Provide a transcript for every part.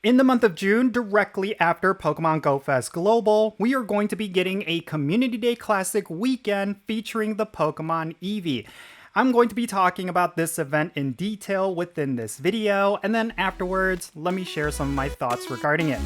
In the month of June, directly after Pokémon GO Fest Global, we are going to be getting a Community Day Classic weekend featuring the Pokémon Eevee. I'm going to be talking about this event in detail within this video, and then afterwards, let me share some of my thoughts regarding it.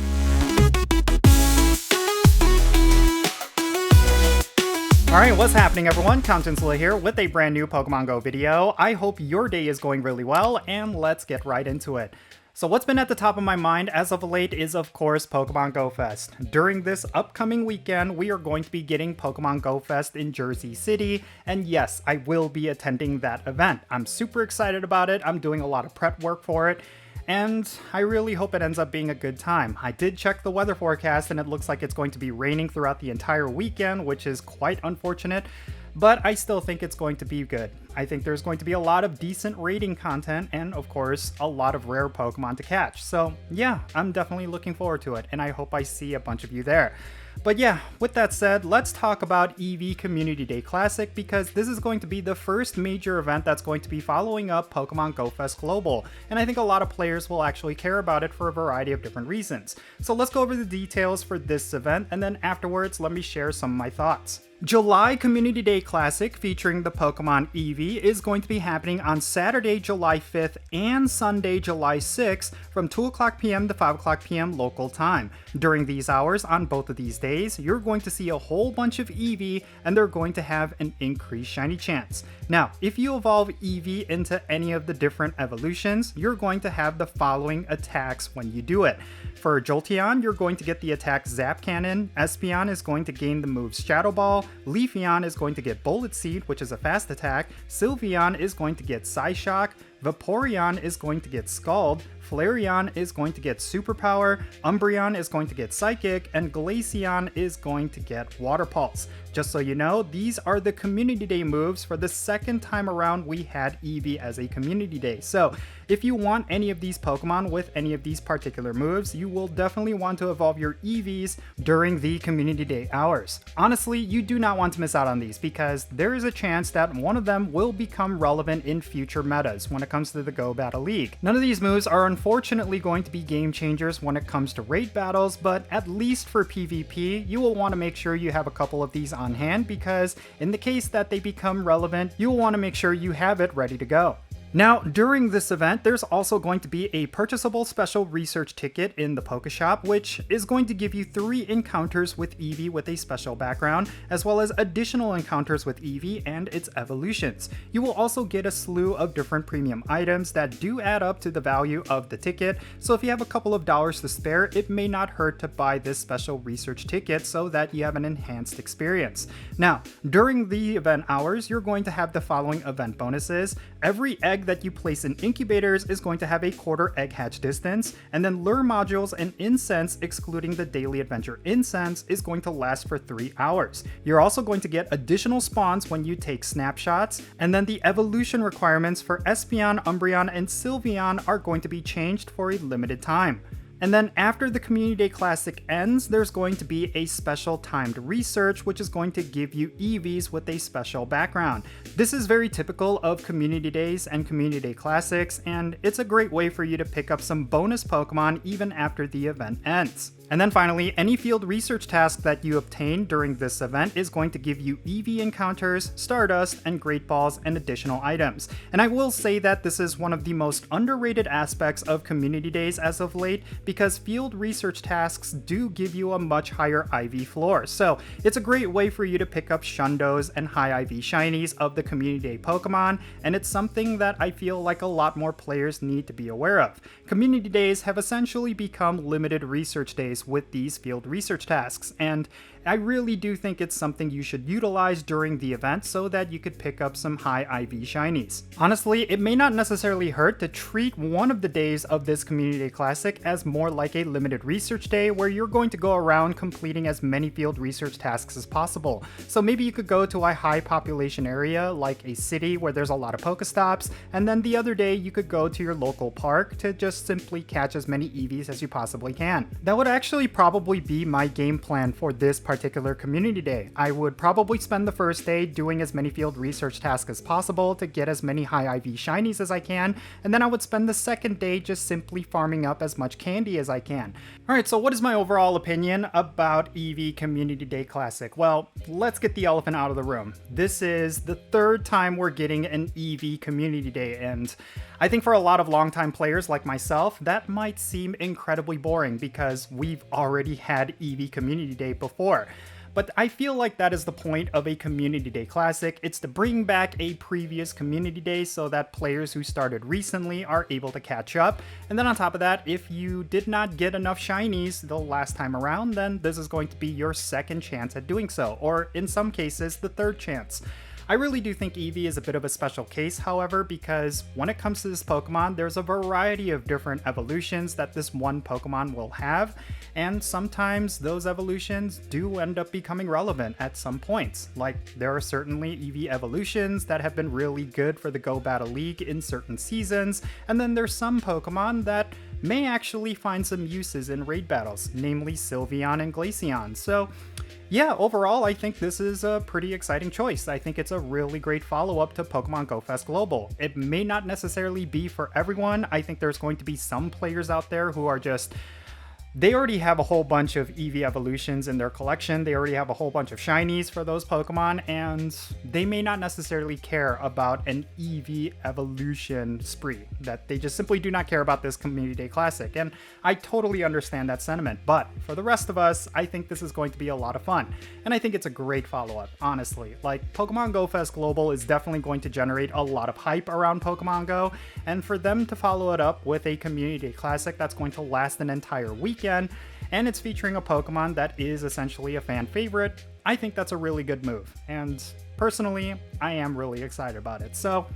Alright, what's happening everyone? Jinsula here with a brand new Pokemon Go video. I hope your day is going really well, and let's get right into it. So what's been at the top of my mind as of late is of course Pokemon Go Fest. During this upcoming weekend, we are going to be getting Pokemon Go Fest in Jersey City, and yes, I will be attending that event. I'm super excited about it, I'm doing a lot of prep work for it, and I really hope it ends up being a good time. I did check the weather forecast and it looks like it's going to be raining throughout the entire weekend, which is quite unfortunate, but I still think it's going to be good. I think there's going to be a lot of decent raiding content and of course a lot of rare Pokemon to catch. So yeah, I'm definitely looking forward to it and I hope I see a bunch of you there. But yeah, with that said, let's talk about Eevee Community Day Classic because this is going to be the first major event that's going to be following up Pokemon GO Fest Global, and I think a lot of players will actually care about it for a variety of different reasons. So let's go over the details for this event, and then afterwards let me share some of my thoughts. July Community Day Classic featuring the Pokemon Eevee is going to be happening on Saturday, July 5th and Sunday, July 6th from 2 o'clock p.m. to 5 o'clock p.m. local time. During these hours on both of these days, you're going to see a whole bunch of Eevee and they're going to have an increased shiny chance. Now, if you evolve Eevee into any of the different evolutions, you're going to have the following attacks when you do it. For Jolteon, you're going to get the attack Zap Cannon, Espeon is going to gain the moves Shadow Ball, Leafeon is going to get Bullet Seed, which is a fast attack, Sylveon is going to get Psyshock, Vaporeon is going to get Scald, Flareon is going to get Superpower, Umbreon is going to get Psychic, and Glaceon is going to get Water Pulse. Just so you know, these are the Community Day moves for the second time around we had Eevee as a Community Day. So if you want any of these Pokemon with any of these particular moves, you will definitely want to evolve your Eevees during the Community Day hours. Honestly, you do not want to miss out on these because there is a chance that one of them will become relevant in future metas when it comes to the Go Battle League. None of these moves are unfortunately going to be game changers when it comes to raid battles, but at least for PvP, you will want to make sure you have a couple of these on hand because in the case that they become relevant, you will want to make sure you have it ready to go. Now, during this event, there's also going to be a purchasable special research ticket in the Pokeshop, which is going to give you 3 encounters with Eevee with a special background, as well as additional encounters with Eevee and its evolutions. You will also get a slew of different premium items that do add up to the value of the ticket, so if you have a couple of dollars to spare, it may not hurt to buy this special research ticket so that you have an enhanced experience. Now, during the event hours, you're going to have the following event bonuses. Every egg that you place in incubators is going to have a quarter egg hatch distance, and then lure modules and incense, excluding the daily adventure incense, is going to last for 3 hours. You're also going to get additional spawns when you take snapshots, and then the evolution requirements for Espeon, Umbreon, and Sylveon are going to be changed for a limited time. And then after the Community Day Classic ends, there's going to be a special timed research which is going to give you Eevees with a special background. This is very typical of Community Days and Community Day Classics, and it's a great way for you to pick up some bonus Pokemon even after the event ends. And then finally, any field research task that you obtain during this event is going to give you Eevee encounters, Stardust, and Great Balls, and additional items. And I will say that this is one of the most underrated aspects of Community Days as of late, because field research tasks do give you a much higher IV floor. So it's a great way for you to pick up Shundos and high IV shinies of the Community Day Pokemon, and it's something that I feel like a lot more players need to be aware of. Community Days have essentially become limited research days with these field research tasks, and I really do think it's something you should utilize during the event so that you could pick up some high IV shinies. Honestly, it may not necessarily hurt to treat one of the days of this Community Day Classic as more like a limited research day where you're going to go around completing as many field research tasks as possible. So maybe you could go to a high population area like a city where there's a lot of Pokestops, and then the other day you could go to your local park to just simply catch as many Eevees as you possibly can. That would actually actually probably be my game plan for this particular community day. I would probably spend the first day doing as many field research tasks as possible to get as many high IV shinies as I can, and then I would spend the second day just simply farming up as much candy as I can. Alright, so what is my overall opinion about Eevee Community Day Classic? Well, let's get the elephant out of the room. This is the third time we're getting an Eevee Community Day, and I think for a lot of longtime players like myself, that might seem incredibly boring because we've already had Eevee Community Day before. But I feel like that is the point of a Community Day Classic. It's to bring back a previous Community Day so that players who started recently are able to catch up. And then on top of that, if you did not get enough shinies the last time around, then this is going to be your second chance at doing so, or in some cases, the third chance. I really do think Eevee is a bit of a special case, however, because when it comes to this Pokemon, there's a variety of different evolutions that this one Pokemon will have, and sometimes those evolutions do end up becoming relevant at some points. Like, there are certainly Eevee evolutions that have been really good for the Go Battle League in certain seasons, and then there's some Pokemon that may actually find some uses in raid battles, namely Sylveon and Glaceon. So yeah, overall, I think this is a pretty exciting choice. I think it's a really great follow-up to Pokémon GO Fest Global. It may not necessarily be for everyone. I think there's going to be some players out there who are just... They already have a whole bunch of Eevee evolutions in their collection, they already have a whole bunch of shinies for those Pokemon, and they may not necessarily care about an Eevee evolution spree. That they just simply do not care about this Community Day Classic, and I totally understand that sentiment. But for the rest of us, I think this is going to be a lot of fun, and I think it's a great follow-up, honestly. Like, Pokemon GO Fest Global is definitely going to generate a lot of hype around Pokemon Go, and for them to follow it up with a Community Day Classic that's going to last an entire weekend, and it's featuring a Pokemon that is essentially a fan favorite, I think that's a really good move. And personally, I am really excited about it. So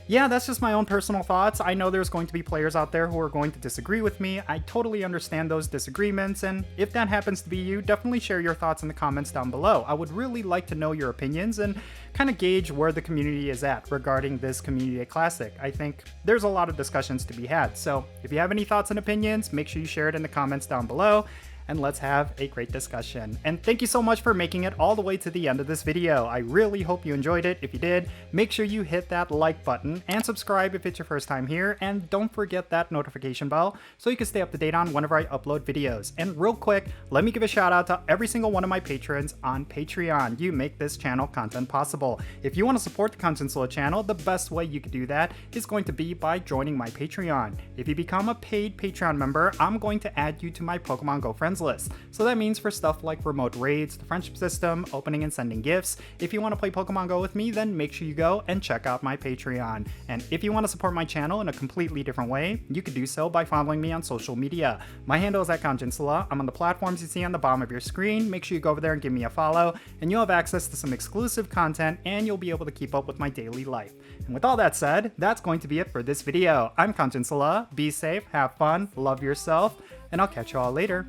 yeah, that's just my own personal thoughts. I know there's going to be players out there who are going to disagree with me. I totally understand those disagreements, and if that happens to be you, definitely share your thoughts in the comments down below. I would really like to know your opinions and kind of gauge where the community is at regarding this Community Day Classic. I think there's a lot of discussions to be had, so if you have any thoughts and opinions, make sure you share it in the comments down below, and let's have a great discussion. And thank you so much for making it all the way to the end of this video. I really hope you enjoyed it. If you did, make sure you hit that like button and subscribe if it's your first time here, and don't forget that notification bell so you can stay up to date on whenever I upload videos. And real quick, let me give a shout out to every single one of my patrons on Patreon. You make this channel content possible. If you want to support the Jinsula channel, the best way you could do that is going to be by joining my Patreon. If you become a paid Patreon member, I'm going to add you to my Pokemon Go friends list. So that means for stuff like remote raids, the friendship system, opening and sending gifts. If you want to play Pokemon Go with me, then make sure you go and check out my Patreon. And if you want to support my channel in a completely different way, you could do so by following me on social media. My handle is @Jinsula. I'm on the platforms you see on the bottom of your screen. Make sure you go over there and give me a follow, and you'll have access to some exclusive content, and you'll be able to keep up with my daily life. And with all that said, that's going to be it for this video. I'm Jinsula. Be safe, have fun, love yourself, and I'll catch you all later.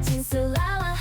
Jinsula